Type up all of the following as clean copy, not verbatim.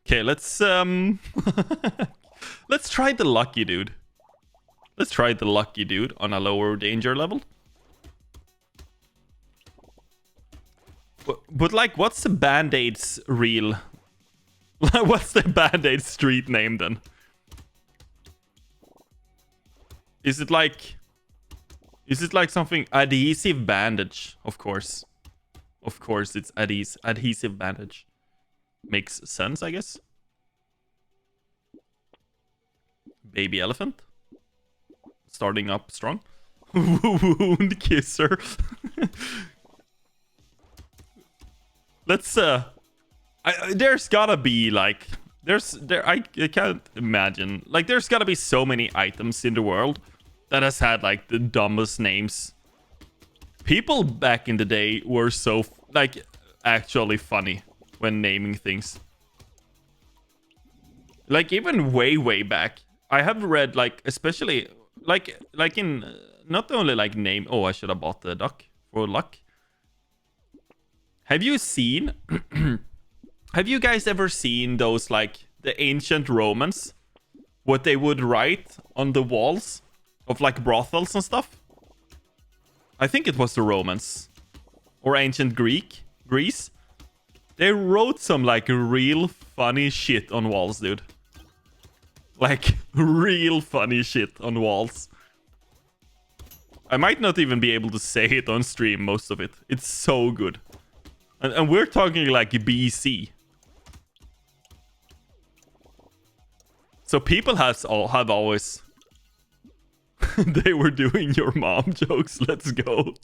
Okay, let's let's try the lucky dude. Let's try the lucky dude on a lower danger level. But like, what's the Band-Aid's real? What's the Band-Aid street name then? Is it like something adhesive bandage? Of course it's adhesive bandage. Makes sense, I guess. Baby elephant. Starting up strong. Wound kisser. Let's there's gotta be like I can't imagine. Like there's gotta be so many items in the world that has had like the dumbest names. People back in the day were so like actually funny when naming things. Like even way back, I have read like especially like in not only like name. Oh, I should have bought the duck for luck. Have you seen? Have you guys ever seen those like the ancient Romans? What they would write on the walls of like brothels and stuff? I think it was the Romans or ancient Greece. They wrote some like real funny shit on walls, dude. Like real funny shit on walls. I might not even be able to say it on stream, most of it. It's so good. And we're talking like BC. So people have always... They were doing your mom jokes. Let's go.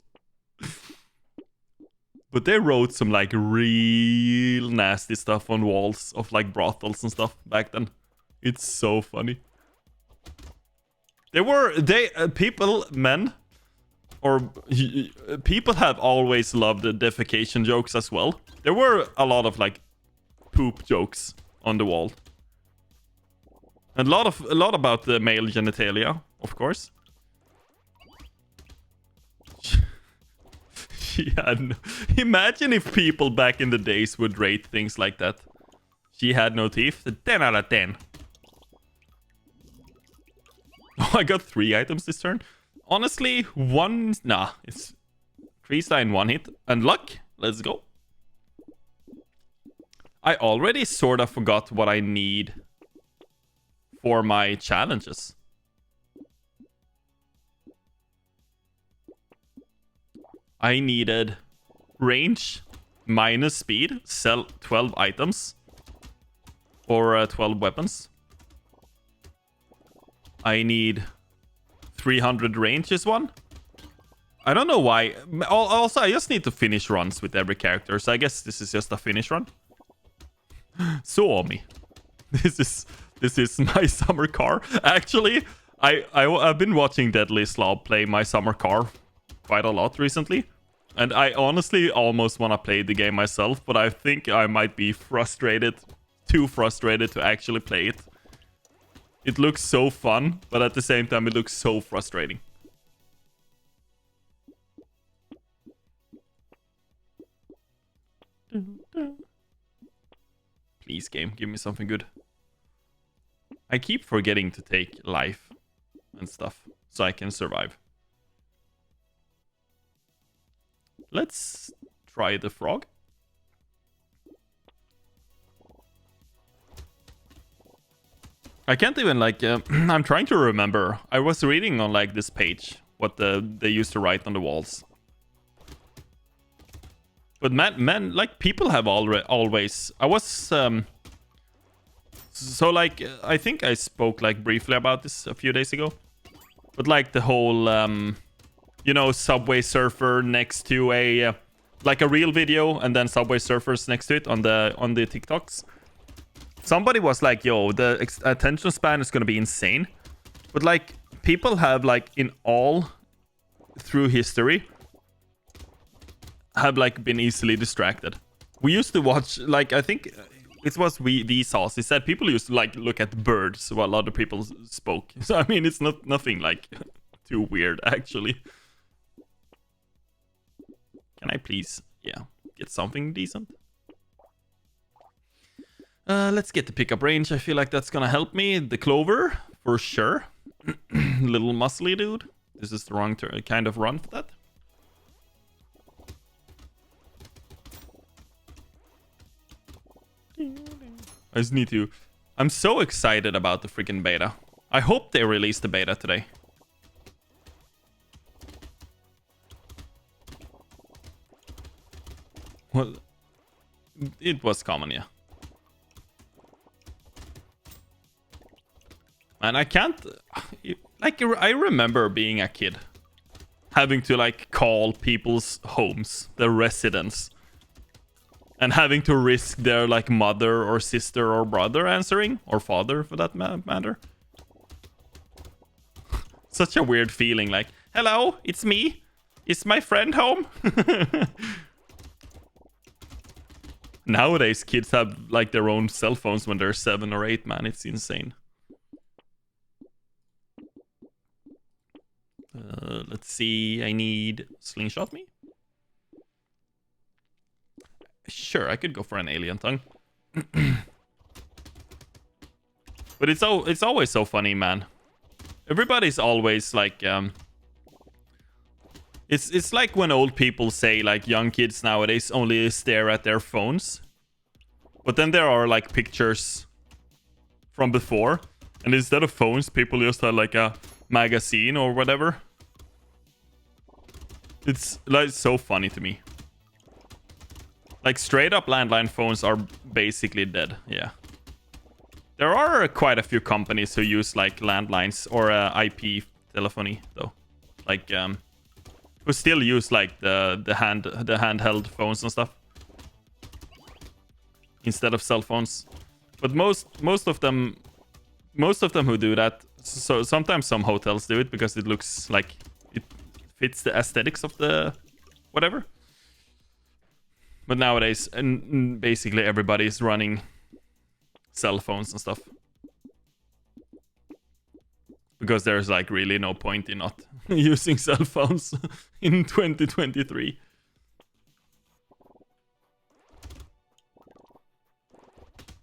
But they wrote some like real nasty stuff on walls of like brothels and stuff back then. It's so funny. Men, or people have always loved the defecation jokes as well. There were a lot of like poop jokes on the wall. And a lot about the male genitalia, of course. Imagine if people back in the days would rate things like that. She had no teeth. 10 out of 10. Oh, I got 3 items this turn. Honestly, one... Nah, it's 3-star in 1 hit. And luck. Let's go. I already sort of forgot what I need for my challenges. I needed range minus speed, sell 12 items or 12 weapons. I need 300 range is one. I don't know why. Also, I just need to finish runs with every character, so I guess this is just a finish run. Suomi. This is my summer car. Actually, I've been watching Deadly Slob play my summer car quite a lot recently. And I honestly almost want to play the game myself, but I think I might be too frustrated to actually play it. It looks so fun, but at the same time, it looks so frustrating. Please, game, give me something good. I keep forgetting to take life and stuff so I can survive. Let's try the frog. I can't even like... I'm trying to remember. I was reading on like this page what they used to write on the walls. But man, like people have always... I was... So like, I think I spoke like briefly about this a few days ago. But like the whole... you know, Subway Surfer next to a... like a real video and then Subway Surfers next to it on the TikToks. Somebody was like, yo, the attention span is going to be insane. But like, people have like in all through history have like been easily distracted. We used to watch, like, I think it was Vsauce. He said people used to like look at birds while other people spoke. So I mean, it's nothing like too weird actually. Can I please, yeah, get something decent? Let's get the pickup range. I feel like that's gonna help me. The clover, for sure. Little muscly dude. This is the wrong kind of run for that. I just need to... I'm so excited about the freaking beta. I hope they release the beta today. Well, it was common, yeah. And I can't... Like, I remember being a kid. Having to, like, call people's homes, their residence. And having to risk their, like, mother or sister or brother answering. Or father, for that matter. Such a weird feeling, like, hello, it's me. Is my friend home? Nowadays, kids have, like, their own cell phones when they're 7 or 8, man. It's insane. Let's see. I need slingshot me. Sure, I could go for an alien tongue. But it's always so funny, man. Everybody's always like it's like when old people say, like, young kids nowadays only stare at their phones. But then there are, like, pictures from before, and instead of phones, people just had, like, a magazine or whatever. It's, like, so funny to me. Like, straight up landline phones are basically dead, yeah. There are quite a few companies who use, like, landlines or IP telephony, though. Like, who still use, like, the handheld phones and stuff instead of cell phones. But most of them who do that, so sometimes some hotels do it because it looks like it fits the aesthetics of the whatever. But nowadays, and basically everybody is running cell phones and stuff. Because there's, like, really no point in not using cell phones in 2023.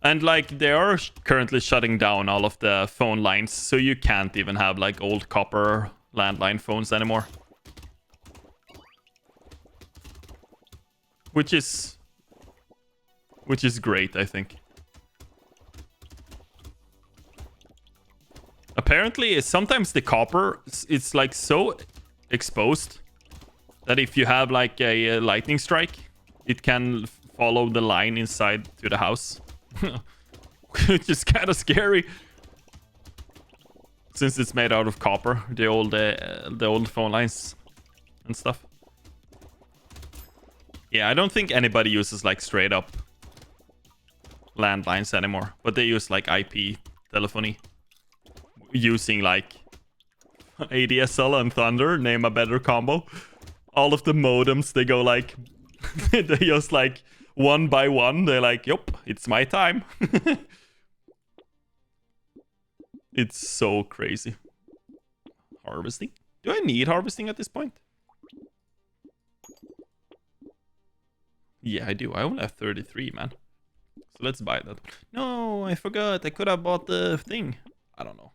And, like, they are currently shutting down all of the phone lines, so you can't even have, like, old copper landline phones anymore. Which is great, I think. Apparently, sometimes the copper, it's like so exposed that if you have, like, a lightning strike, it can follow the line inside to the house. Which is kind of scary. Since it's made out of copper, the old phone lines and stuff. Yeah, I don't think anybody uses, like, straight up landlines anymore. But they use, like, IP telephony. Using, like, ADSL and Thunder, name a better combo. All of the modems, they go, like... they just, like, one by one, they're like, yup, it's my time. It's so crazy. Harvesting? Do I need harvesting at this point? Yeah, I do. I only have 33, man. So let's buy that. No, I forgot. I could have bought the thing. I don't know.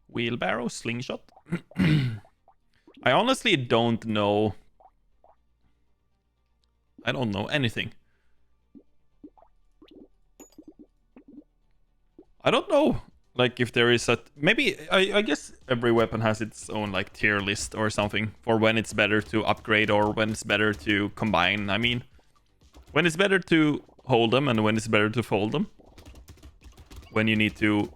Wheelbarrow, slingshot. I honestly don't know. I don't know anything. I don't know, like, if there is a... Maybe, I guess every weapon has its own, like, tier list or something for when it's better to upgrade or when it's better to combine. I mean, when it's better to hold them and when it's better to fold them. When you need to...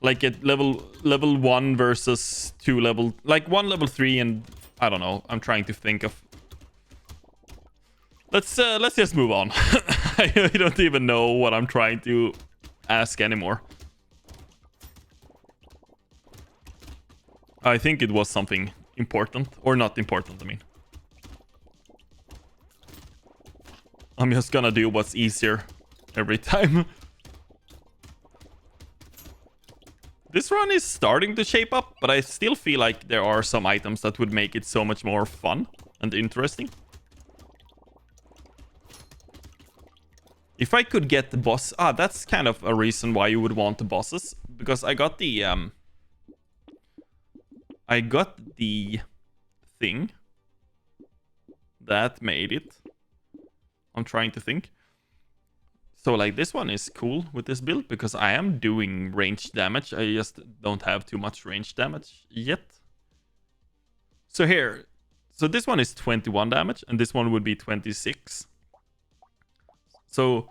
Like, at level 1 versus 2 level... Like, 1 level 3 and... I don't know. I'm trying to think of... Let's just move on. I don't even know what I'm trying to ask anymore. I think it was something important. Or not important, I mean. I'm just gonna do what's easier every time. This run is starting to shape up, but I still feel like there are some items that would make it so much more fun and interesting. If I could get the boss... Ah, that's kind of a reason why you would want the bosses. Because I got the... I got the thing that made it. I'm trying to think. So, like, this one is cool with this build because I am doing range damage. I just don't have too much range damage yet. So here... So this one is 21 damage, and this one would be 26. So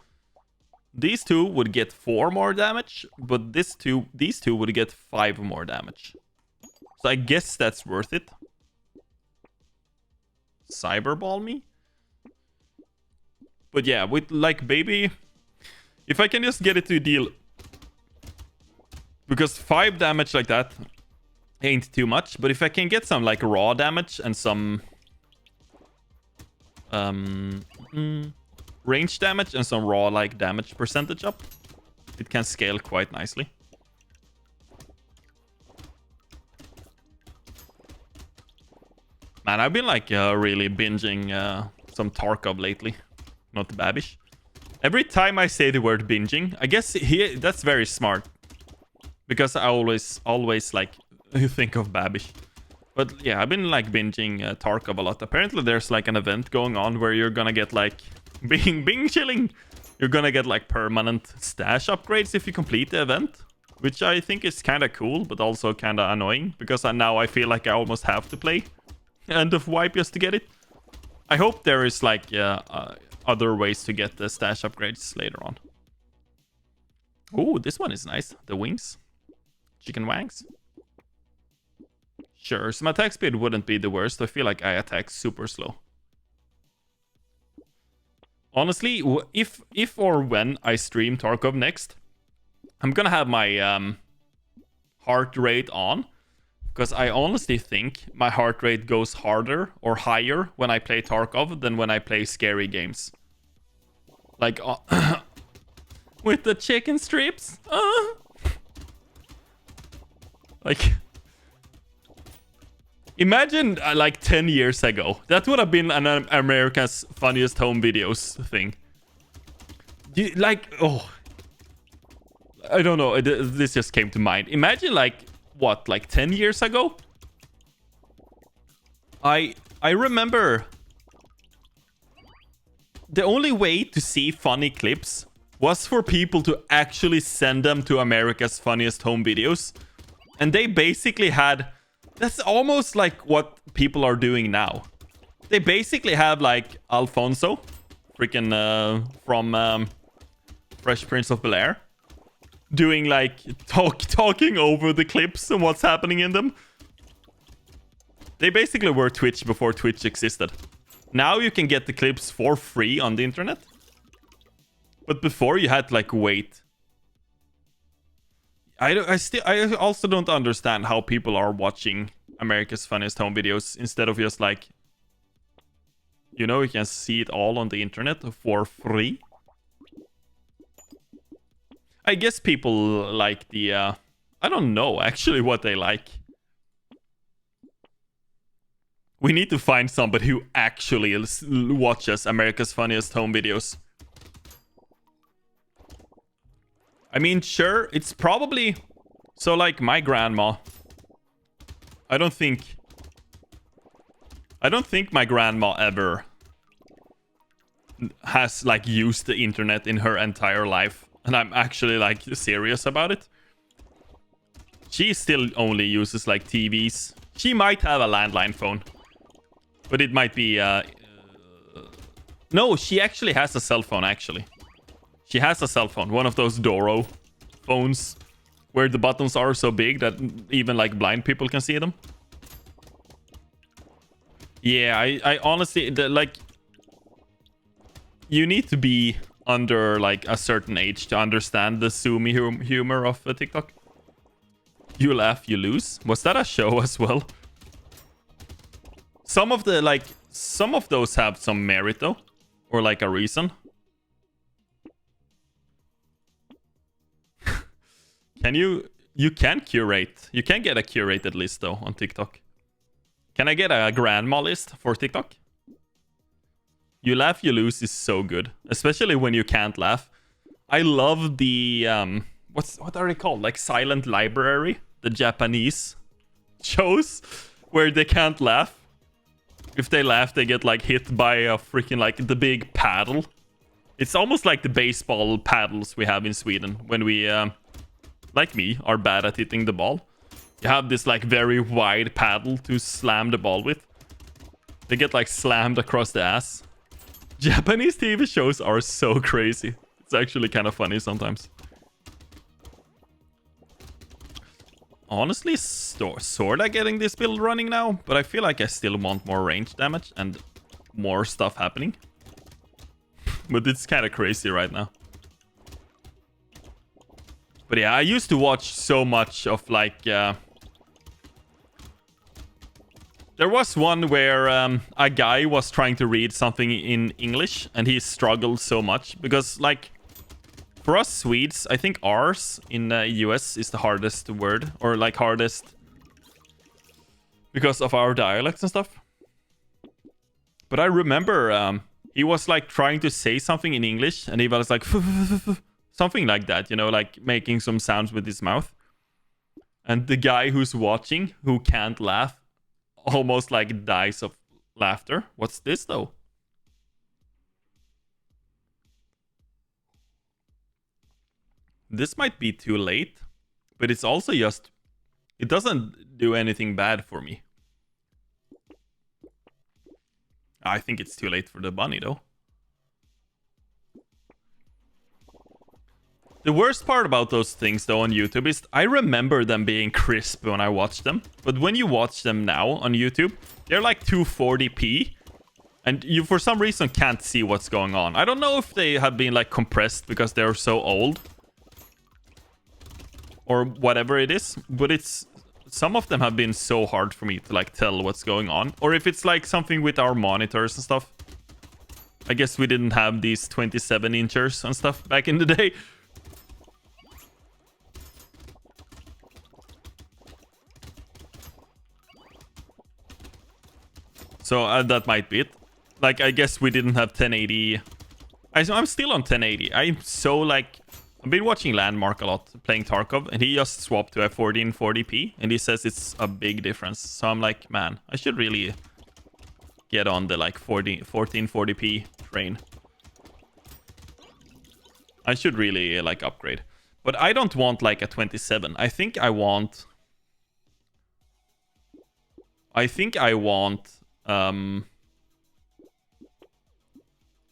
these two would get 4 more damage, but these two would get 5 more damage. So I guess that's worth it. Cyberball me? But yeah, with like baby, if I can just get it to deal, because 5 damage like that ain't too much, but if I can get some like raw damage and some range damage and some raw like damage percentage up, it can scale quite nicely. Man, I've been like really binging some Tarkov lately, not Babish. Every time I say the word binging, I guess that's very smart, because I always like think of Babish. But yeah, I've been like binging Tarkov a lot. Apparently there's like an event going on where you're gonna get like bing chilling. You're gonna get like permanent stash upgrades if you complete the event, which I think is kind of cool, but also kind of annoying, because now I feel like I almost have to play End of Wipe just to get it. I hope there is like other ways to get the stash upgrades later on. Oh, this one is nice. The wings. Chicken wangs. Sure, so my attack speed wouldn't be the worst. I feel like I attack super slow. Honestly, if or when I stream Tarkov next, I'm gonna have my heart rate on, because I honestly think my heart rate goes harder or higher when I play Tarkov than when I play scary games. Like, with the chicken strips. Like, imagine like 10 years ago. That would have been an America's Funniest Home Videos thing. I don't know. This just came to mind. Imagine like, what, like 10 years ago? I remember the only way to see funny clips was for people to actually send them to America's Funniest Home Videos. And they basically had... That's almost like what people are doing now. They basically have like Alfonso, freaking from Fresh Prince of Bel-Air, doing like talking over the clips and what's happening in them. They basically were Twitch before Twitch existed. Now you can get the clips for free on the internet, but before you had to like wait. I also don't understand how people are watching America's Funniest Home Videos instead of just like, you know, you can see it all on the internet for free. I guess people like the I don't know actually what they like. We need to find somebody who actually watches America's Funniest Home Videos. I mean, sure, it's probably... So, like, my grandma... I don't think my grandma ever has, like, used the internet in her entire life. And I'm actually, like, serious about it. She still only uses, like, TVs. She might have a landline phone. But it might be... No, she actually has a cell phone, actually. She has a cell phone, one of those Doro phones where the buttons are so big that even like blind people can see them. Yeah, I honestly, like, you need to be under like a certain age to understand the zoomy humor of TikTok. You laugh, you lose. Was that a show as well? Some of those have some merit though, or like a reason. You can curate. You can get a curated list though on TikTok. Can I get a grandma list for TikTok? You laugh, you lose is so good, especially when you can't laugh. I love the what are they called? Like Silent Library, the Japanese shows where they can't laugh. If they laugh, they get like hit by a freaking like the big paddle. It's almost like the baseball paddles we have in Sweden when we, like me, are bad at hitting the ball. You have this like very wide paddle to slam the ball with. They get like slammed across the ass. Japanese TV shows are so crazy. It's actually kind of funny sometimes. Honestly, sorta getting this build running now, but I feel like I still want more range damage and more stuff happening. But it's kind of crazy right now. But yeah, I used to watch so much of like... there was one where a guy was trying to read something in English and he struggled so much because like... For us Swedes, I think ours in the US is the hardest word, or like hardest because of our dialects and stuff. But I remember he was like trying to say something in English and he was like something like that, you know, like making some sounds with his mouth. And the guy who's watching, who can't laugh, almost like dies of laughter. What's this though? This might be too late, but it's also just... It doesn't do anything bad for me. I think it's too late for the bunny, though. The worst part about those things, though, on YouTube is I remember them being crisp when I watched them. But when you watch them now on YouTube, they're like 240p. And you, for some reason, can't see what's going on. I don't know if they have been, like, compressed because they're so old. Or whatever it is, but it's... Some of them have been so hard for me to like tell what's going on. Or if it's like something with our monitors and stuff. I guess we didn't have these 27-inchers and stuff back in the day. So that might be it. Like, I guess we didn't have 1080... I'm still on 1080. I'm so like... I've been watching Landmark a lot, playing Tarkov, and he just swapped to a 1440p, and he says it's a big difference. So I'm like, man, I should really get on the like 1440p train. I should really like upgrade. But I don't want like a 27. I think I want... I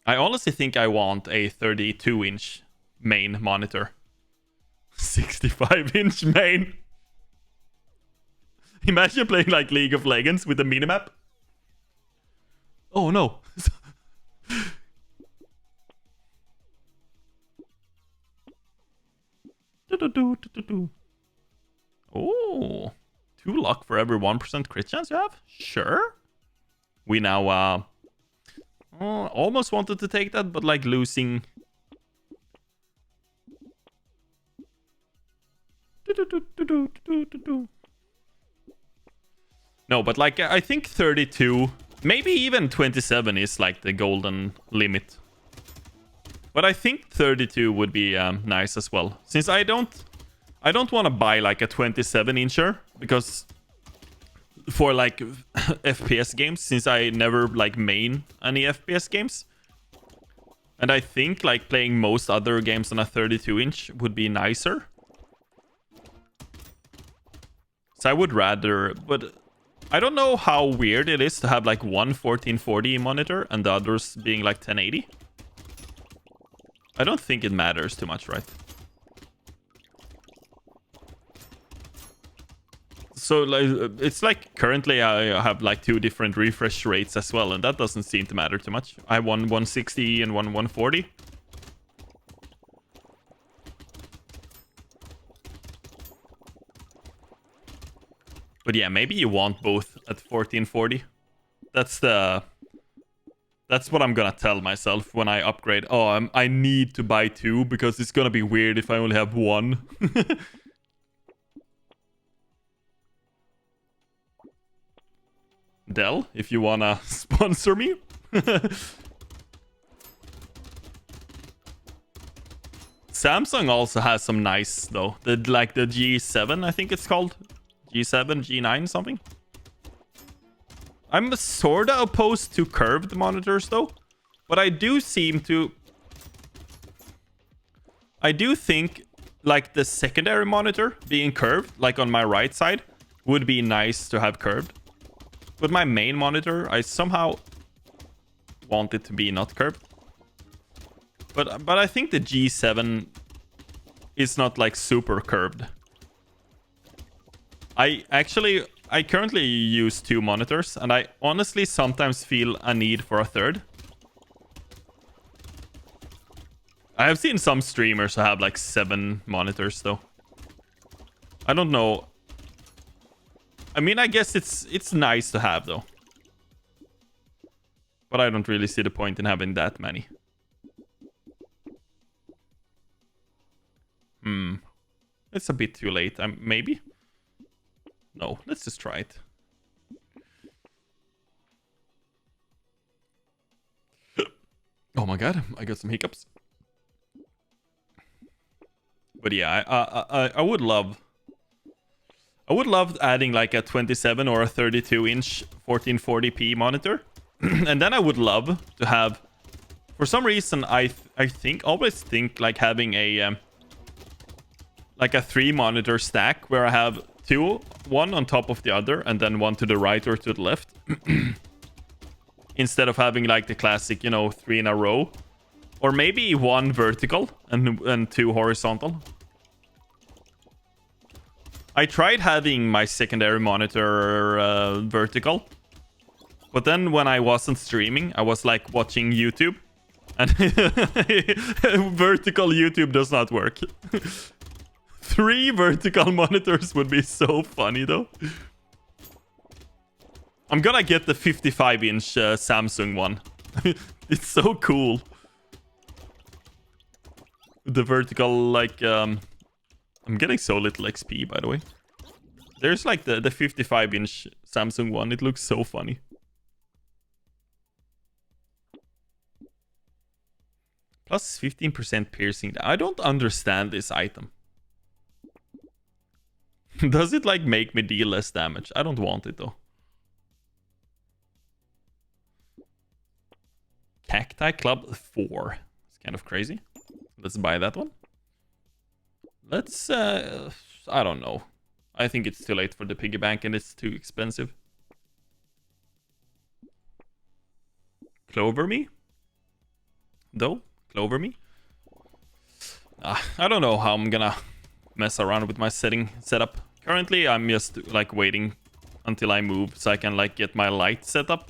honestly think I want a 32-inch main monitor. 65-inch main. Imagine playing like League of Legends with a minimap. Oh no. Oh, 2 luck for every 1% crit chance you have? Sure. We now almost wanted to take that, but like losing... No, but like I think 32, maybe even 27 is like the golden limit. But I think 32 would be nice as well. Since I don't want to buy like a 27-incher because for like FPS games, since I never like main any FPS games. And I think like playing most other games on a 32-inch would be nicer. So I would rather, but I don't know how weird it is to have like one 1440 monitor and the others being like 1080. I don't think it matters too much, right? So like, it's like currently I have like 2 different refresh rates as well, and that doesn't seem to matter too much. I have one 160 and one 140. But yeah, maybe you want both at 1440. That's what I'm gonna tell myself when I upgrade. Oh, I need to buy 2 because it's gonna be weird if I only have 1. Dell, if you wanna sponsor me. Samsung also has some nice though. Like the G7, I think it's called. G7, G9, something. I'm sorta opposed to curved monitors though, but I do think like the secondary monitor being curved, like on my right side, would be nice to have curved. But my main monitor, I somehow want it to be not curved. But I think the G7 is not like super curved. I currently use 2 monitors, and I honestly sometimes feel a need for a third. I have seen some streamers who have like 7 monitors though. I don't know. I mean, I guess it's nice to have though. But I don't really see the point in having that many. It's a bit too late. Maybe? No, let's just try it. Oh my god, I got some hiccups. But yeah, I would love adding like a 27 or a 32-inch 1440p monitor. And then I would love to have, for some reason, I always think like having a like a 3 monitor stack where I have 2, one on top of the other, and then one to the right or to the left. Instead of having like the classic, you know, 3 in a row. Or maybe 1 vertical and 2 horizontal. I tried having my secondary monitor vertical. But then when I wasn't streaming, I was like watching YouTube. And vertical YouTube does not work. 3 vertical monitors would be so funny though. I'm gonna get the 55-inch Samsung one. It's so cool. The vertical, like, I'm getting so little XP, by the way. There's like the 55-inch Samsung one. It looks so funny. Plus 15% piercing. I don't understand this item. Does it like make me deal less damage? I don't want it though. Cacti Club 4. It's kind of crazy. Let's buy that one. Let's, I don't know. I think it's too late for the piggy bank and it's too expensive. Clover me? Though? Clover me? I don't know how I'm gonna mess around with my setup. Currently, I'm just like waiting until I move so I can like get my light set up.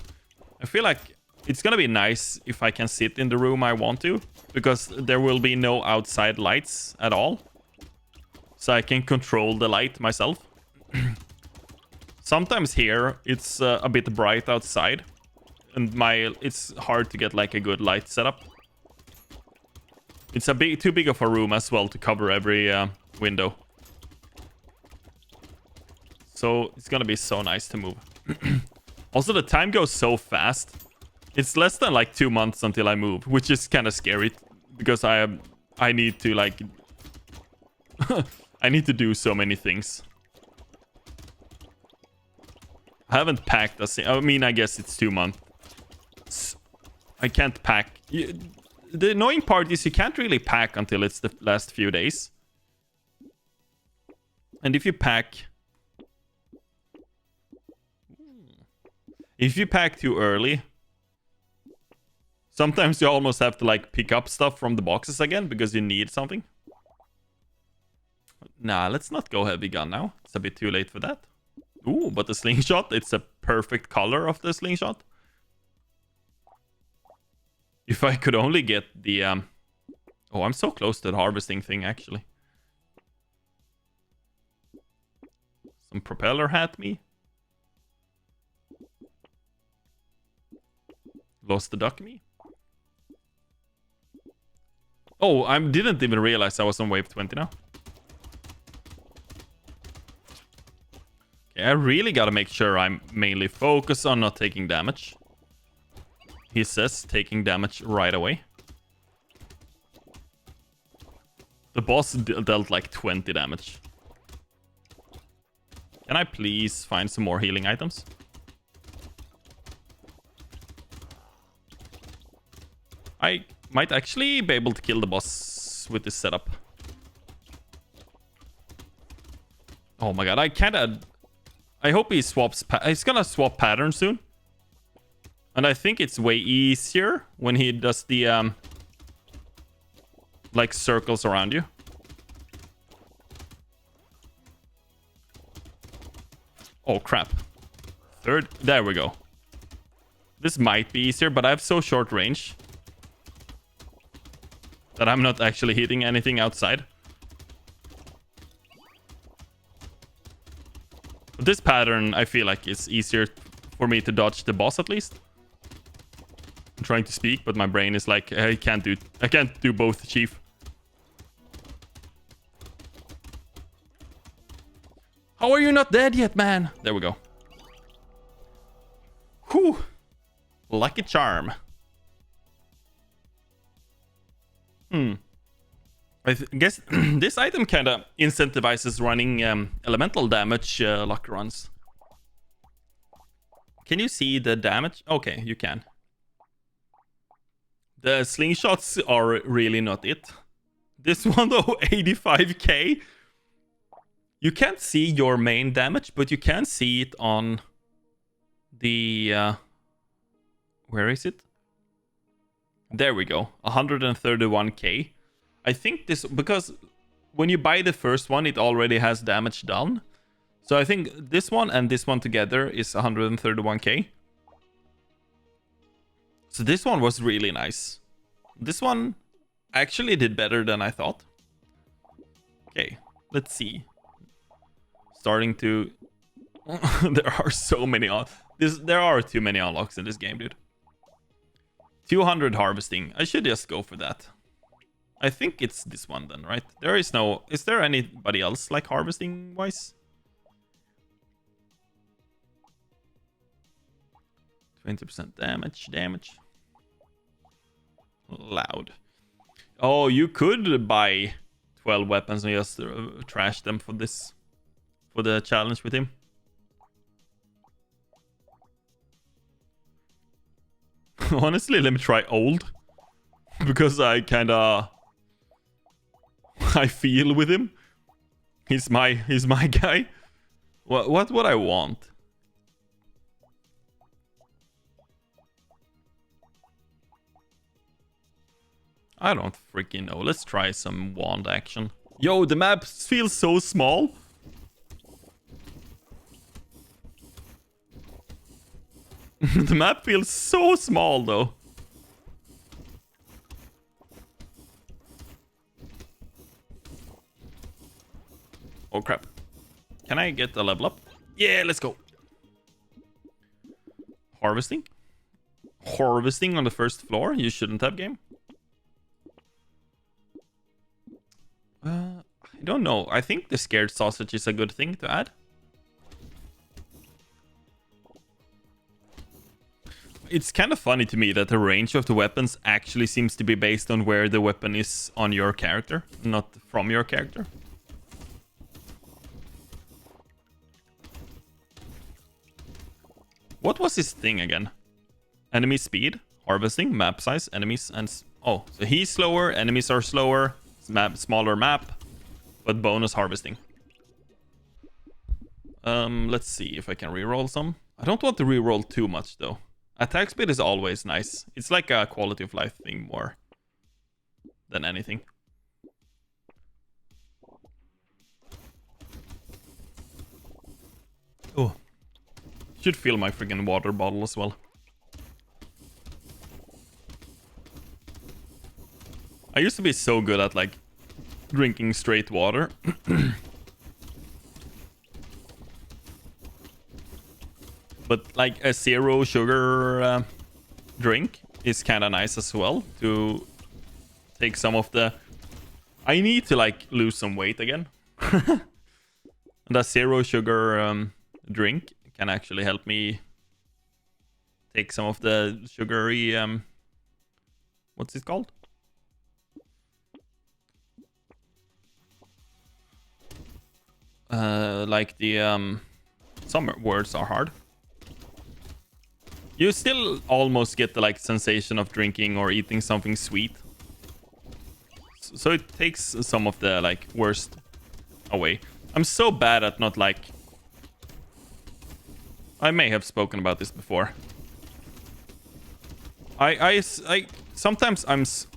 I feel like it's gonna be nice if I can sit in the room I want to, because there will be no outside lights at all. So I can control the light myself. Sometimes here it's a bit bright outside, and it's hard to get like a good light setup. It's too big of a room as well to cover every window. So it's gonna be so nice to move. Also, the time goes so fast. It's less than like 2 months until I move, which is kind of scary because I need to like I need to do so many things. I haven't packed I mean, I guess it's 2 months. I can't pack. The annoying part is you can't really pack until it's the last few days. And if you pack too early, sometimes you almost have to like pick up stuff from the boxes again because you need something. Nah, let's not go heavy gun now. It's a bit too late for that. Ooh, but the slingshot, it's a perfect color of the slingshot. If I could only get the... Oh, I'm so close to the harvesting thing, actually. Some propeller hat me. Lost the duck me. Oh, I didn't even realize I was on wave 20 now. Okay, I really gotta make sure I'm mainly focused on not taking damage. He says taking damage right away. The boss dealt like 20 damage. Can I please find some more healing items? I might actually be able to kill the boss with this setup. Oh my god, I hope he swaps... He's gonna swap pattern soon. And I think it's way easier when he does the... like, circles around you. Oh, crap. Third... There we go. This might be easier, but I have so short range that I'm not actually hitting anything outside. But this pattern, I feel like it's easier for me to dodge the boss at least. I'm trying to speak, but my brain is like, I can't do both, chief. How are you not dead yet, man? There we go. Whew. Lucky charm. I guess this item kind of incentivizes running elemental damage luck runs. Can you see the damage? Okay, you can. The slingshots are really not it. This one though, 85k. You can't see your main damage, but you can see it on the... where is it? There we go, 131k. I think this... Because when you buy the first one, it already has damage done. So I think this one and this one together is 131k. So this one was really nice. This one actually did better than I thought. Okay, let's see. Starting to... there are so many... There are too many unlocks in this game, dude. 200 harvesting. I should just go for that. I think it's this one then, right? There is no... Is there anybody else like harvesting wise? 20% damage. Loud. Oh, you could buy 12 weapons and just trash them for this. For the challenge with him. Honestly, let me try old. Because I kinda... I feel with him. He's my guy. What would I want? I don't freaking know. Let's try some wand action. Yo, the map feels so small. The map feels so small though. Oh crap. Can I get a level up? Yeah, let's go. Harvesting? Harvesting on the first floor? You shouldn't have, game. I don't know. I think the scared sausage is a good thing to add. It's kind of funny to me that the range of the weapons actually seems to be based on where the weapon is on your character, not from your character. What was his thing again? Enemy speed, harvesting, map size, enemies, and... Oh, so he's slower, enemies are slower, smaller map, but bonus harvesting. Let's see if I can reroll some. I don't want to reroll too much though. Attack speed is always nice. It's like a quality of life thing more than anything. Oh. Should fill my freaking water bottle as well. I used to be so good at like drinking straight water. But like a zero sugar drink is kind of nice as well to take some of the... I need to like lose some weight again. And a zero sugar drink can actually help me take some of the sugary... what's it called? like the some words are hard. You still almost get the like sensation of drinking or eating something sweet. So it takes some of the like worst away. I'm so bad at not like... I may have spoken about this before. I sometimes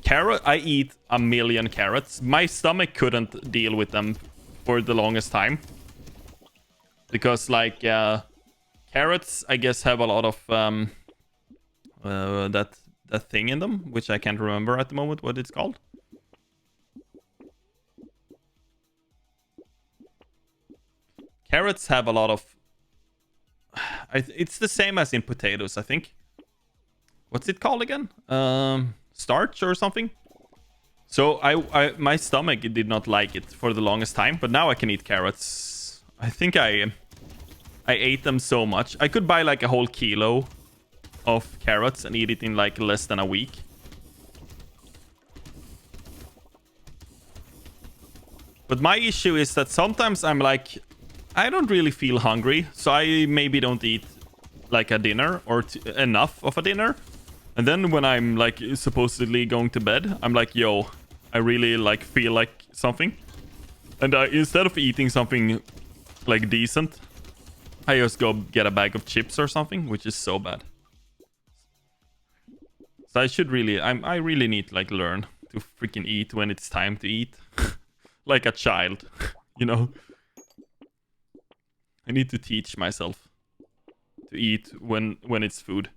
carrot. I eat a million carrots. My stomach couldn't deal with them for the longest time because like carrots, I guess, have a lot of that thing in them, which I can't remember at the moment what it's called. Carrots have a lot of... it's the same as in potatoes, I think. What's it called again? Starch or something? So my stomach did not like it for the longest time, but now I can eat carrots. I think I ate them so much. I could buy like a whole kilo of carrots and eat it in like less than a week. But my issue is that sometimes I'm like, I don't really feel hungry, so I maybe don't eat like a dinner or enough of a dinner. And then when I'm like supposedly going to bed, I'm like, yo, I really like feel like something. And instead of eating something like decent, I just go get a bag of chips or something, which is so bad. So I should really, I really need to like learn to freaking eat when it's time to eat. Like a child, you know? I need to teach myself to eat when it's food.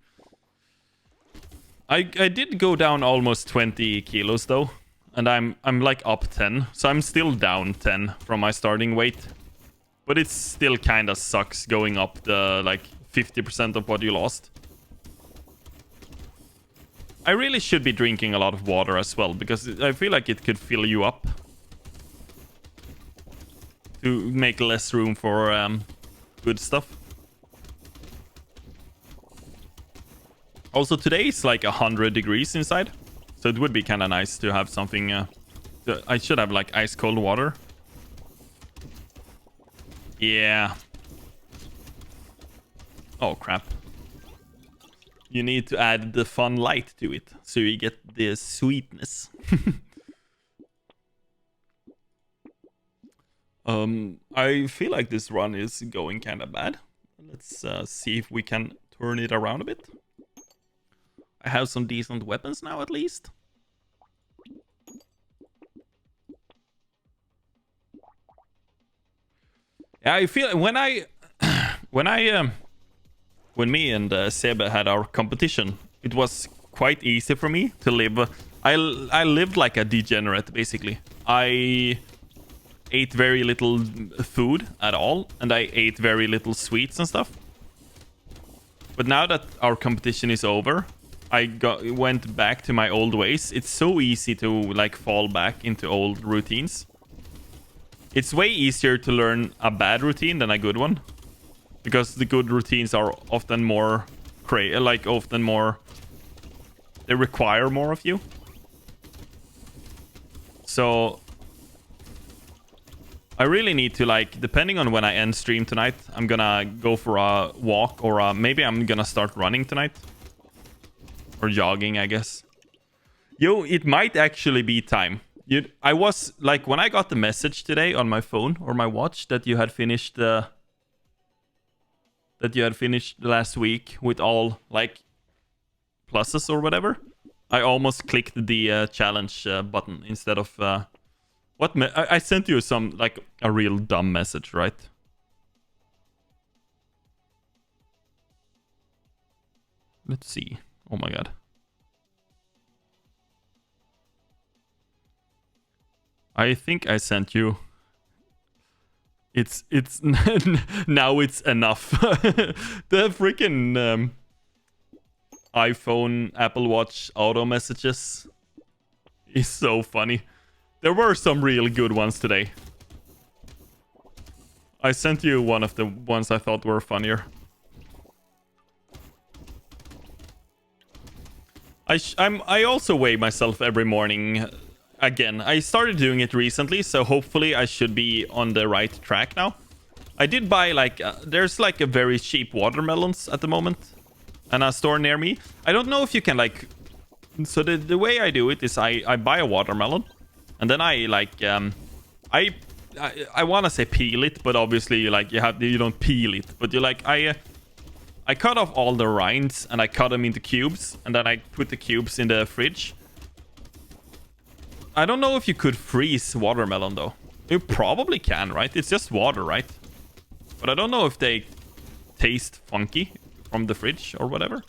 I did go down almost 20 kilos though, and I'm like up 10, so I'm still down 10 from my starting weight. But it still kind of sucks going up the like 50% of what you lost. I really should be drinking a lot of water as well, because I feel like it could fill you up to make less room for good stuff. Also, today is like 100 degrees inside, so it would be kind of nice to have something. I should have like ice cold water. Yeah. Oh crap. You need to add the fun light to it, so you get the sweetness. I feel like this run is going kind of bad. Let's see if we can turn it around a bit. I have some decent weapons now, at least. Yeah, I feel when me and Sebe had our competition, it was quite easy for me to live. I lived like a degenerate, basically. I ate very little food at all, and I ate very little sweets and stuff. But now that our competition is over, I went back to my old ways. It's so easy to like fall back into old routines. It's way easier to learn a bad routine than a good one, because the good routines are often more they require more of you. So I really need to, like, depending on when I end stream tonight, I'm gonna go for a walk, or maybe I'm gonna start running tonight. Or jogging, I guess. Yo, it might actually be time. I was, like, when I got the message today on my phone or my watch that you had finished last week with all, like, pluses or whatever, I almost clicked the challenge button instead of... I sent you some, like, a real dumb message, right? Let's see. Oh my god. I think I sent you... It's now it's enough. The freaking iPhone, Apple Watch auto messages is so funny. There were some real good ones today. I sent you one of the ones I thought were funnier. I also weigh myself every morning again. I started doing it recently, so hopefully I should be on the right track now. I did buy like there's like a very cheap watermelons at the moment, and a store near me. I don't know if you can like. So the way I do it is I buy a watermelon, and then I like I want to say peel it, but obviously like you don't peel it, but you like I cut off all the rinds and I cut them into cubes, and then I put the cubes in the fridge. I don't know if you could freeze watermelon though. You probably can, right? It's just water, right? But I don't know if they taste funky from the fridge or whatever.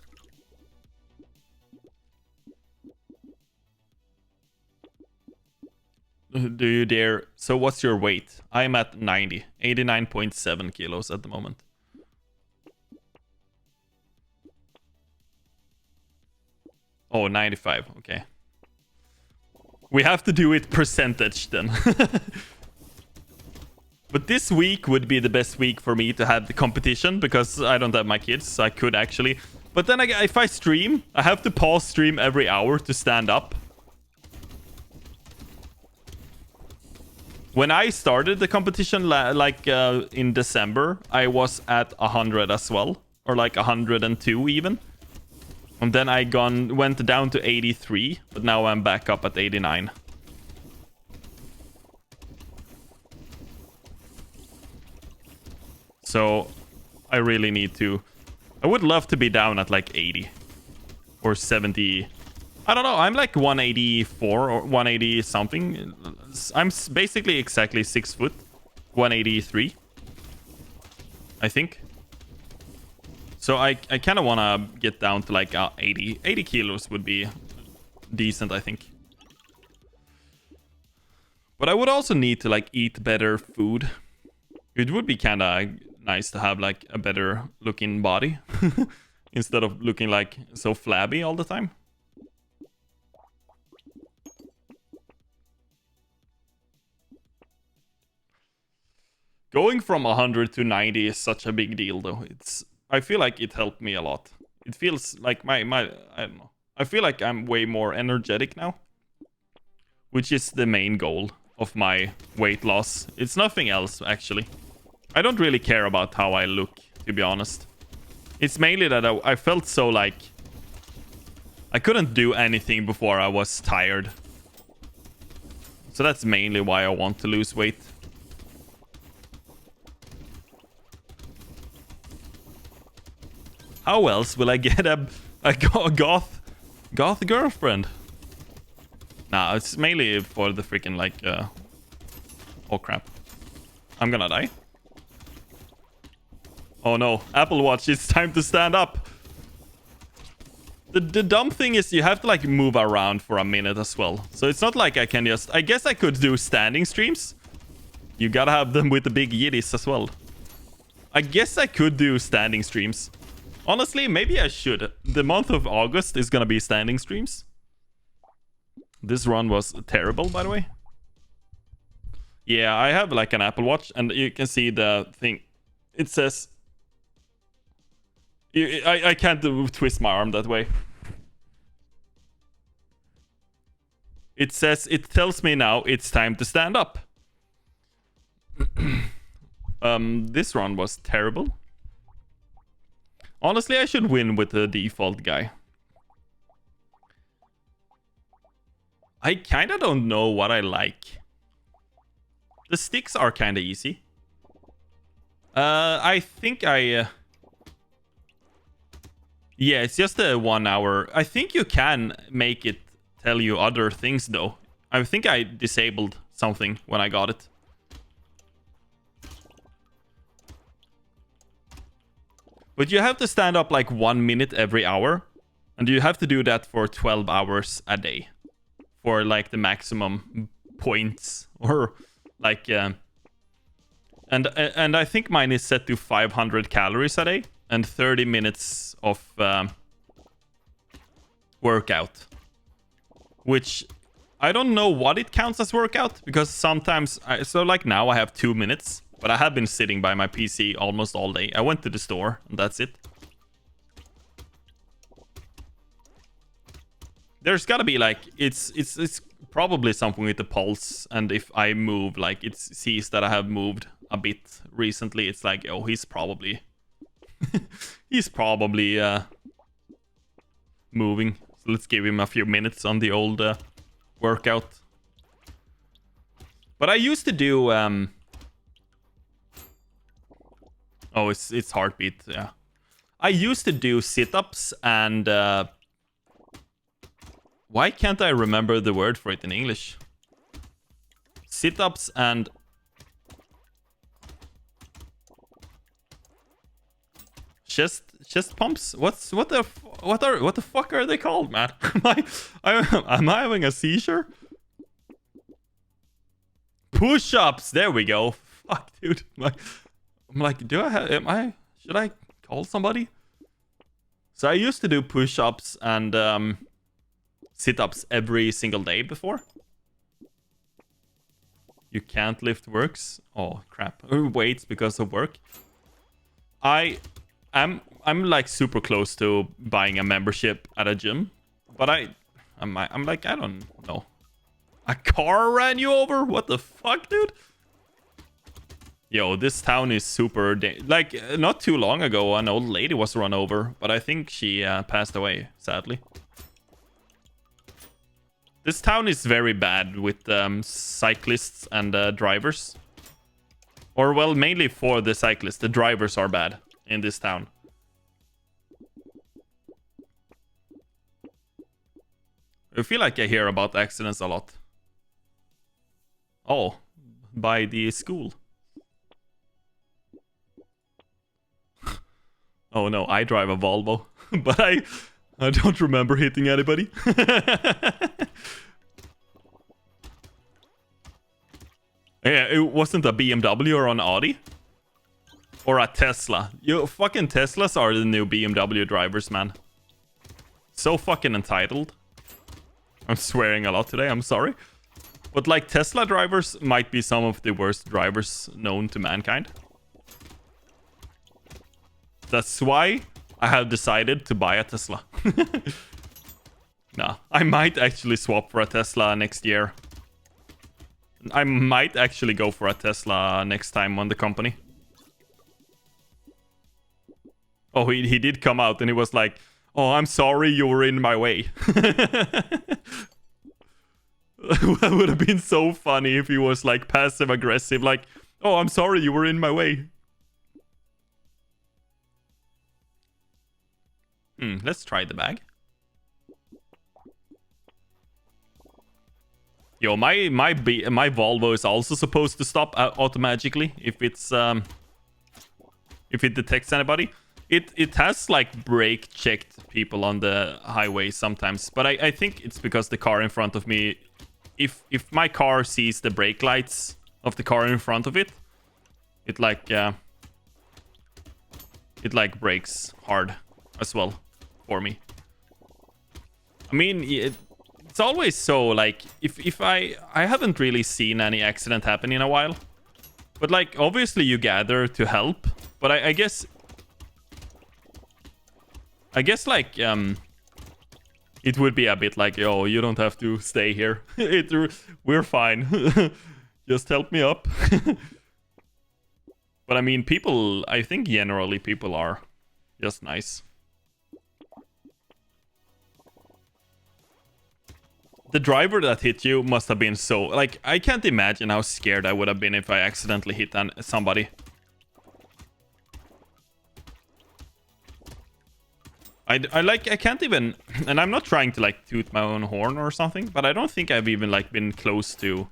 Do you dare? So what's your weight? I'm at 90. 89.7 kilos at the moment. Oh, 95. Okay. We have to do it percentage then. But this week would be the best week for me to have the competition because I don't have my kids, so I could actually. But then if I stream, I have to pause stream every hour to stand up. When I started the competition, in December, I was at 100 as well, or like 102 even. And then I went down to 83, but now I'm back up at 89. So I really need to. I would love to be down at like 80 or 70. I don't know. I'm like 184 or 180 something. I'm basically exactly 6 foot. 183. I think. So I kind of want to get down to like 80. 80 kilos would be decent, I think. But I would also need to like eat better food. It would be kind of nice to have like a better looking body. Instead of looking like so flabby all the time. Going from 100 to 90 is such a big deal though. I feel like it helped me a lot. It feels like I don't know. I feel like I'm way more energetic now. Which is the main goal of my weight loss. It's nothing else actually. I don't really care about how I look, to be honest. It's mainly that I felt so like I couldn't do anything before I was tired. So that's mainly why I want to lose weight. How else will I get a goth girlfriend? Nah, it's mainly for the freaking like oh crap. I'm gonna die. Oh no, Apple Watch, it's time to stand up. The dumb thing is you have to like move around for a minute as well. So it's not like I can just... I guess I could do standing streams. You gotta have them with the big yiddies as well. I guess I could do standing streams. Honestly, maybe I should. The month of August is gonna be standing streams. This run was terrible, by the way. Yeah, I have like an Apple Watch, and you can see the thing. It says... I can't twist my arm that way. It says, it tells me now it's time to stand up. This run was terrible. Honestly, I should win with the default guy. I kind of don't know what I like. The sticks are kind of easy. I think I... Yeah, it's just a 1 hour. I think you can make it tell you other things, though. I think I disabled something when I got it. But you have to stand up like 1 minute every hour. And you have to do that for 12 hours a day. For like the maximum points. Or like... And I think mine is set to 500 calories a day. And 30 minutes of workout. Which... I don't know what it counts as workout. Because sometimes... so like now I have 2 minutes. But I have been sitting by my PC almost all day. I went to the store, and that's it. There's gotta be like... It's Probably something with the pulse, and if I move, like it sees that I have moved a bit recently, it's like, oh, he's probably he's probably moving. So let's give him a few minutes on the old workout. But I used to do oh, it's heartbeat, yeah. I used to do sit-ups and why can't I remember the word for it in English? Sit-ups and chest pumps. What the fuck are they called, man? Am I having a seizure? Push-ups. There we go. Fuck, dude. I'm like, should I call somebody? So I used to do push-ups and sit-ups every single day before. You can't lift works. Oh crap. Weights because of work. I'm like super close to buying a membership at a gym, but I'm like, I don't know. A car ran you over? What the fuck, dude? Yo, this town is super... Like, not too long ago, an old lady was run over, but I think she passed away, sadly. This town is very bad with cyclists and drivers. Or, well, mainly for the cyclists. The drivers are bad in this town. I feel like I hear about accidents a lot. Oh, by the school. Oh no, I drive a Volvo, but I don't remember hitting anybody. Yeah, it wasn't a BMW or an Audi. Or a Tesla. You fucking Teslas are the new BMW drivers, man. So fucking entitled. I'm swearing a lot today, I'm sorry. But like, Tesla drivers might be some of the worst drivers known to mankind. That's why I have decided to buy a Tesla. Nah, I might actually swap for a Tesla next year. I might actually go for a Tesla next time on the company. Oh, he did come out and he was like, oh, I'm sorry you were in my way. That would have been so funny if he was like passive aggressive, like, oh, I'm sorry you were in my way. Let's try the bag. Yo, my Volvo is also supposed to stop automatically if it's if it detects anybody. It has like brake checked people on the highway sometimes, but I think it's because the car in front of me, if my car sees the brake lights of the car in front of it, it like brakes hard as well for me. I mean, it's always so like, if I haven't really seen any accident happen in a while, but like obviously you gather to help, but I guess like it would be a bit like, yo, you don't have to stay here. We're fine. Just help me up. But I mean, people, I think generally people are just nice. The driver that hit you must have been so... Like, I can't imagine how scared I would have been if I accidentally hit somebody. I can't even... And I'm not trying to, like, toot my own horn or something, but I don't think I've even, like, been close to...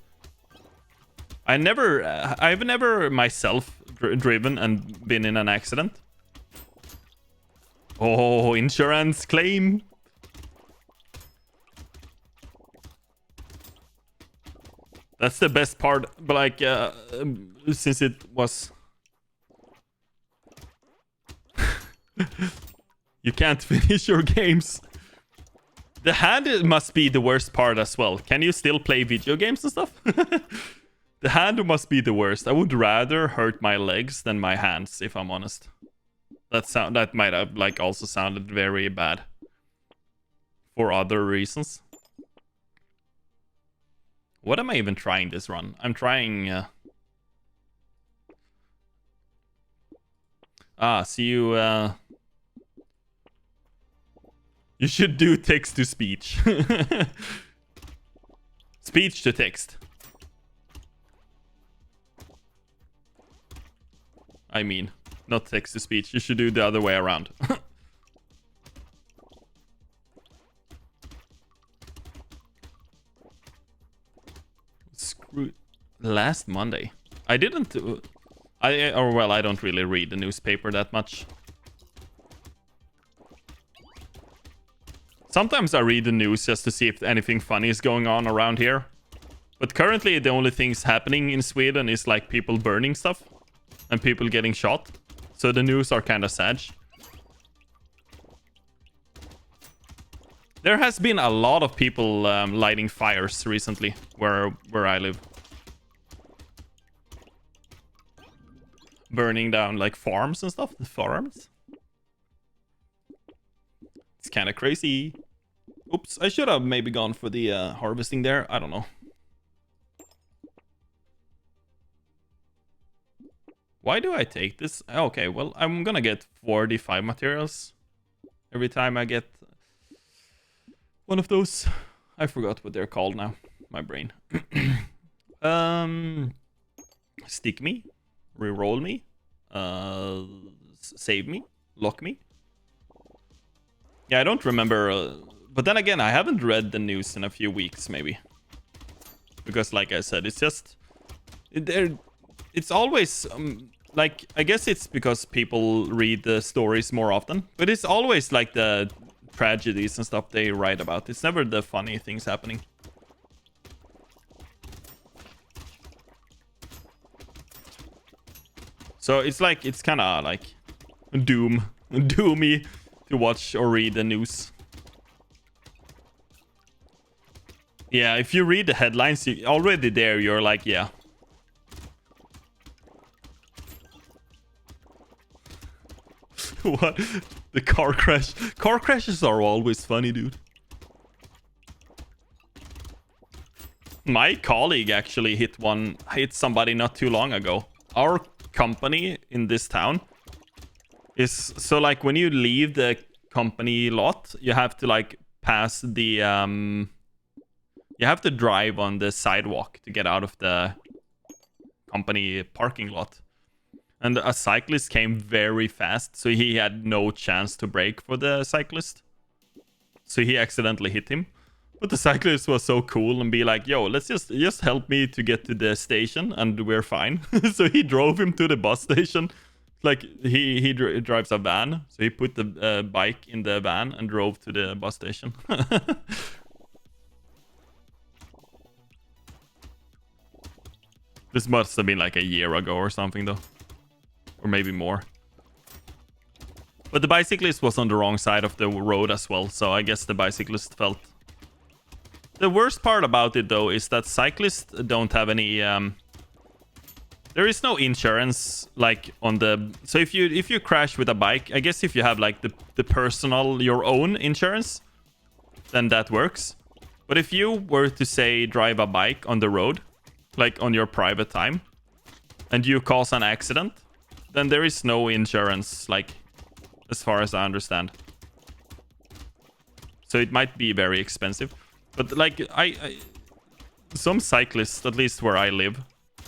I've never myself driven and been in an accident. Oh, insurance claim. That's the best part, but like, since it was... You can't finish your games. The hand must be the worst part as well. Can you still play video games and stuff? The hand must be the worst. I would rather hurt my legs than my hands, if I'm honest. That might have like also sounded very bad for other reasons. What am I even trying this run? I'm trying... so you should do text to speech. Speech to text. I mean, not text to speech. You should do the other way around. Screw. Last Monday. I didn't... I don't really read the newspaper that much. Sometimes I read the news just to see if anything funny is going on around here. But currently the only things happening in Sweden is like people burning stuff and people getting shot. So the news are kind of sad. There has been a lot of people lighting fires recently where I live. Burning down like farms and stuff. The farms. It's kind of crazy. Oops, I should have maybe gone for the harvesting there. I don't know. Why do I take this? Okay, well, I'm gonna get 45 materials every time I get one of those. I forgot what they're called now. My brain. Stick me. Reroll me. Save me. Lock me. Yeah, I don't remember... but then again, I haven't read the news in a few weeks, maybe. Because, like I said, it's just... It's always... like, I guess it's because people read the stories more often. But it's always, like, the tragedies and stuff they write about. It's never the funny things happening. So, it's like... It's kind of, like... Doomy to watch or read the news. Yeah, if you read the headlines, already there, you're like, yeah. What? The car crash. Car crashes are always funny, dude. My colleague actually hit somebody not too long ago. Our company in this town is... So, like, when you leave the company lot, you have to, like, pass the... You have to drive on the sidewalk to get out of the company parking lot. And a cyclist came very fast, so he had no chance to brake for the cyclist. So he accidentally hit him. But the cyclist was so cool and be like, yo, let's just help me to get to the station and we're fine. So he drove him to the bus station. Like, he drives a van. So he put the bike in the van and drove to the bus station. This must have been like a year ago or something, though. Or maybe more. But the bicyclist was on the wrong side of the road as well, so I guess the bicyclist felt... The worst part about it, though, is that cyclists don't have any... There is no insurance, like, on the... So if you crash with a bike, I guess if you have, like, the personal, your own insurance, then that works. But if you were to, say, drive a bike on the road, like on your private time, and you cause an accident, then there is no insurance, like, as far as I understand. So it might be very expensive. But, like, some cyclists, at least where I live,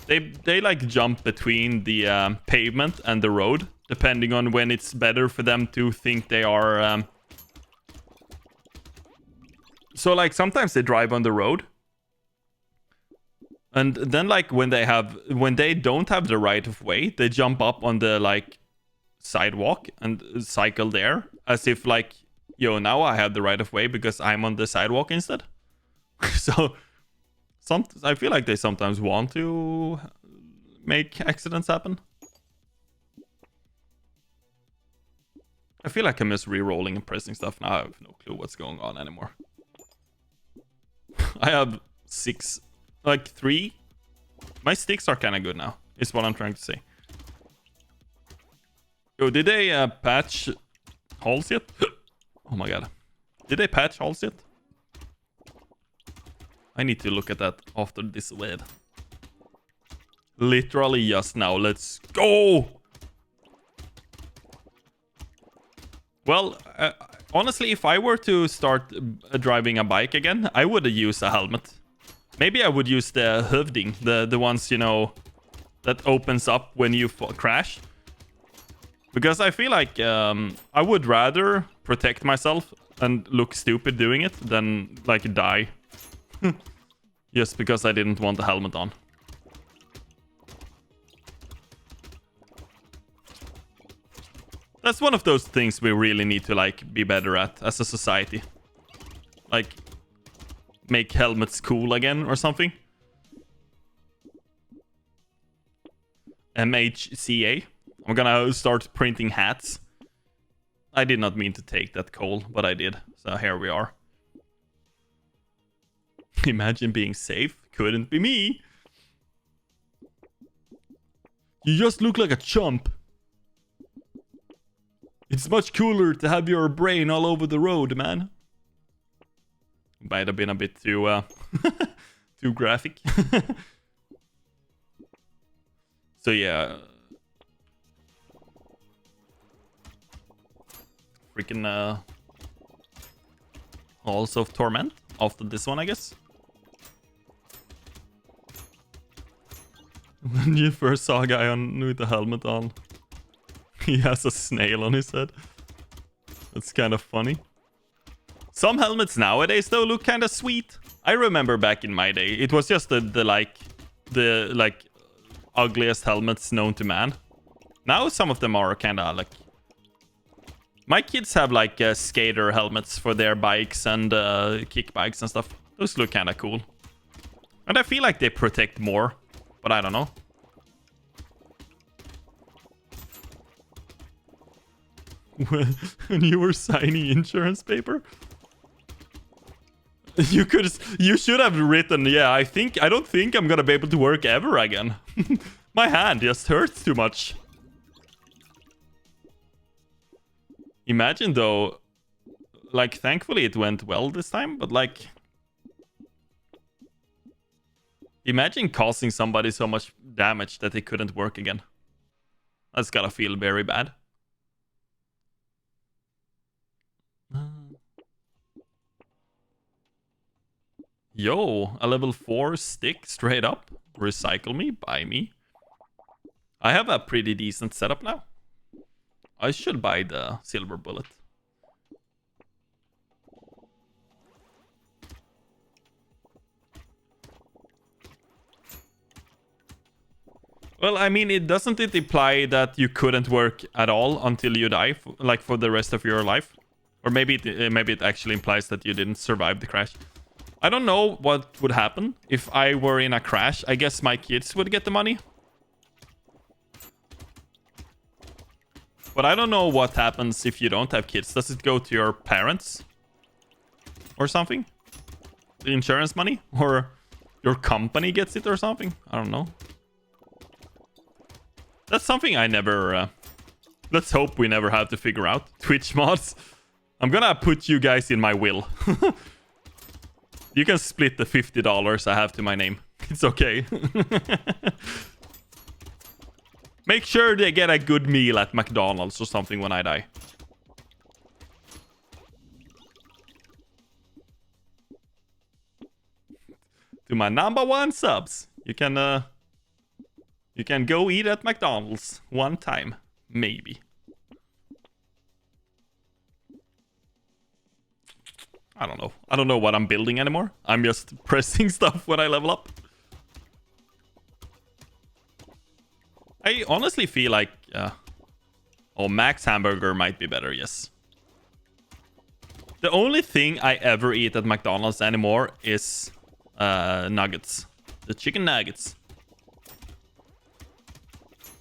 they like jump between the pavement and the road, depending on when it's better for them to think they are... So, like, sometimes they drive on the road. And then, like, when they don't have the right of way, they jump up on the, like, sidewalk and cycle there, as if, like, yo, now I have the right of way because I'm on the sidewalk instead. So, I feel like they sometimes want to make accidents happen. I feel like I'm just re-rolling and pressing stuff now. I have no clue what's going on anymore. I have 6... Like 3. My sticks are kind of good now, is what I'm trying to say. Yo, did they patch holes yet? Oh my god. Did they patch holes yet? I need to look at that after this vid. Literally just now. Let's go! Well, honestly, if I were to start driving a bike again, I would use a helmet. Maybe I would use the wielding, the ones, you know, that opens up when you crash. Because I feel like I would rather protect myself and look stupid doing it than, like, die. Just because I didn't want the helmet on. That's one of those things we really need to, like, be better at as a society. Like, make helmets cool again or something. MHCA. I'm gonna start printing hats. I did not mean to take that coal, but I did. So here we are. Imagine being safe. Couldn't be me. You just look like a chump. It's much cooler to have your brain all over the road, man. Might have been a bit too too graphic. So yeah. Freaking Halls of Torment after this one, I guess. When you first saw a guy on with a helmet on, he has a snail on his head. That's kind of funny. Some helmets nowadays though look kind of sweet. I remember back in my day, it was just the ugliest helmets known to man. Now some of them are kind of like. My kids have like skater helmets for their bikes and kick bikes and stuff. Those look kind of cool. And I feel like they protect more, but I don't know. When you were signing insurance paper, you should have written, yeah, I don't think I'm gonna be able to work ever again. My hand just hurts too much. Imagine though, like, thankfully it went well this time, but like, imagine causing somebody so much damage that they couldn't work again. That's gotta feel very bad. Yo, a level 4 stick straight up. Recycle me, buy me. I have a pretty decent setup now. I should buy the silver bullet. Well, I mean, doesn't it imply that you couldn't work at all until you die, like for the rest of your life? Or maybe it actually implies that you didn't survive the crash. I don't know what would happen if I were in a crash. I guess my kids would get the money. But I don't know what happens if you don't have kids. Does it go to your parents? Or something? The insurance money? Or your company gets it or something? I don't know. That's something I never... let's hope we never have to figure out. Twitch mods. I'm gonna put you guys in my will. You can split the $50 I have to my name. It's okay. Make sure they get a good meal at McDonald's or something when I die. To my #1 subs, you can go eat at McDonald's one time, maybe. I don't know. I don't know what I'm building anymore. I'm just pressing stuff when I level up. I honestly feel like... oh, Max Hamburger might be better, yes. The only thing I ever eat at McDonald's anymore is nuggets. The chicken nuggets.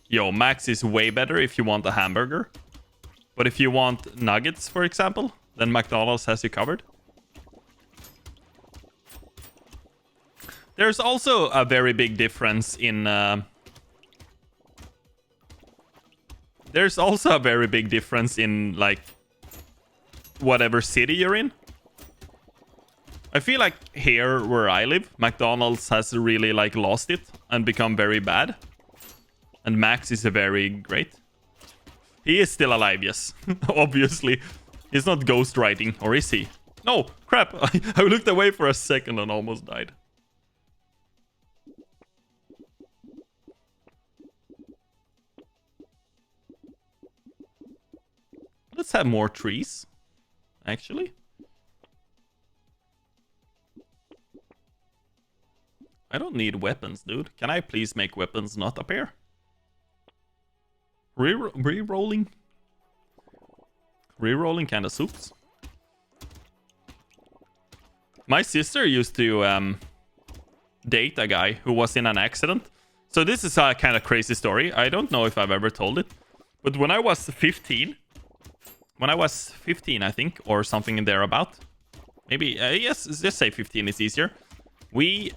Yo, Max is way better if you want a hamburger. But if you want nuggets, for example, then McDonald's has you covered. There's also a very big difference in... there's also a very big difference in, like, whatever city you're in. I feel like here where I live, McDonald's has really like lost it and become very bad. And Max is a very great. He is still alive, yes. Obviously. He's not ghostwriting, or is he? No, crap. I looked away for a second and almost died. Let's have more trees, actually. I don't need weapons, dude. Can I please make weapons not appear? Re-rolling? Re-rolling kinda sucks. My sister used to date a guy who was in an accident. So this is a kind of crazy story. I don't know if I've ever told it. But when I was 15... I think, or something in there about. Maybe, yes, just say 15 is easier. I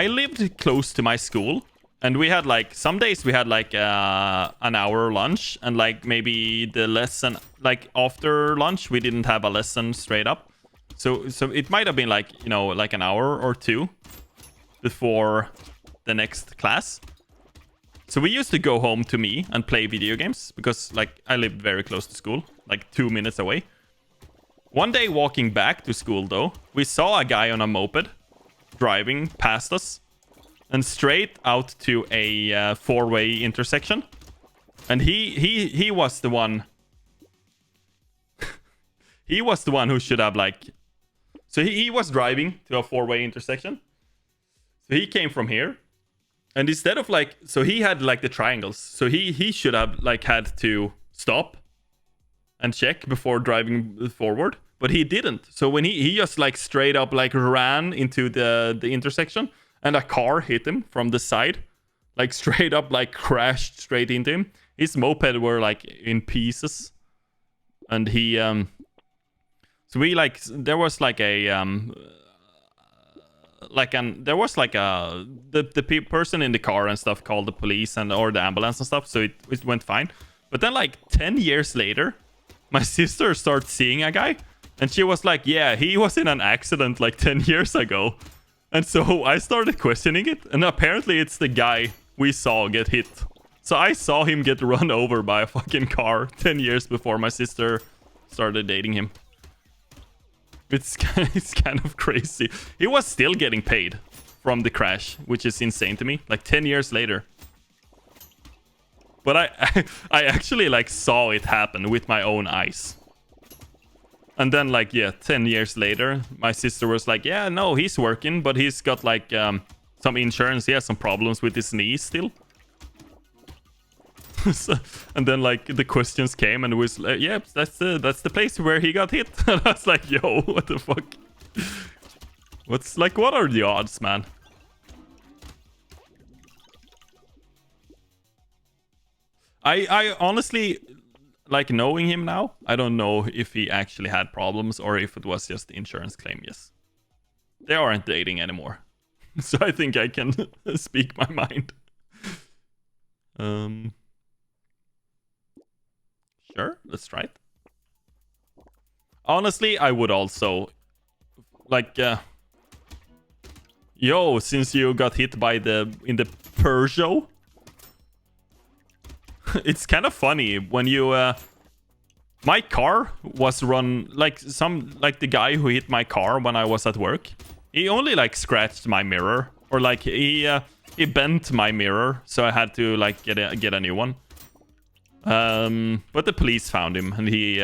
lived close to my school. And we had like, some days we had like an hour lunch. And like maybe the lesson, like after lunch, we didn't have a lesson straight up. So it might have been like, you know, like an hour or two before the next class. So we used to go home to me and play video games. Because like I lived very close to school, like 2 minutes away. One day walking back to school though, we saw a guy on a moped driving past us. And straight out to a four-way intersection. And he was the one... he was the one who should have, like... So he was driving to a four-way intersection. So he came from here. And instead of, like... So he had, like, the triangles. So he should have, like, had to stop and check before driving forward. But he didn't. So when he just, like, straight up, like, ran into the intersection... And a car hit him from the side. Like straight up, like crashed straight into him. His moped were like in pieces. And he so we like there was like a the person in the car and stuff called the police or the ambulance and stuff, so it went fine. But then like 10 years later, my sister started seeing a guy and she was like, yeah, he was in an accident like 10 years ago. And so I started questioning it, and apparently it's the guy we saw get hit. So I saw him get run over by a fucking car 10 years before my sister started dating him. It's kind of crazy. He was still getting paid from the crash, which is insane to me. Like 10 years later. But I actually like saw it happen with my own eyes. And then, like, yeah, 10 years later, my sister was like, yeah, no, he's working, but he's got, like, some insurance. He has some problems with his knees still. And then, like, the questions came, and it was like, yeah, that's the place where he got hit. And I was like, yo, what the fuck? What are the odds, man? I honestly... Like, knowing him now, I don't know if he actually had problems or if it was just the insurance claim, yes. They aren't dating anymore. So I think I can speak my mind. Sure, let's try it. Honestly, I would also... Like, yo, since you got hit by in the Peugeot... It's kind of funny when you my car was run like the guy who hit my car when I was at work. He only like scratched my mirror, or like he bent my mirror, so I had to like get a new one. But the police found him, and he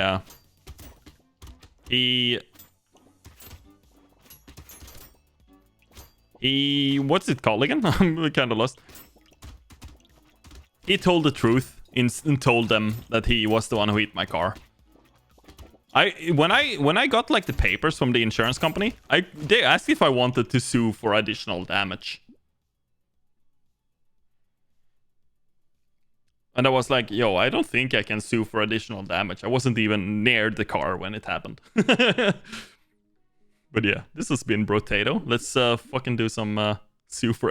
what's it called again? I'm kind of lost. He told the truth and told them that he was the one who hit my car. When I got like the papers from the insurance company, they asked if I wanted to sue for additional damage. And I was like, yo, I don't think I can sue for additional damage. I wasn't even near the car when it happened. But yeah, this has been Brotato. Let's fucking do some sue for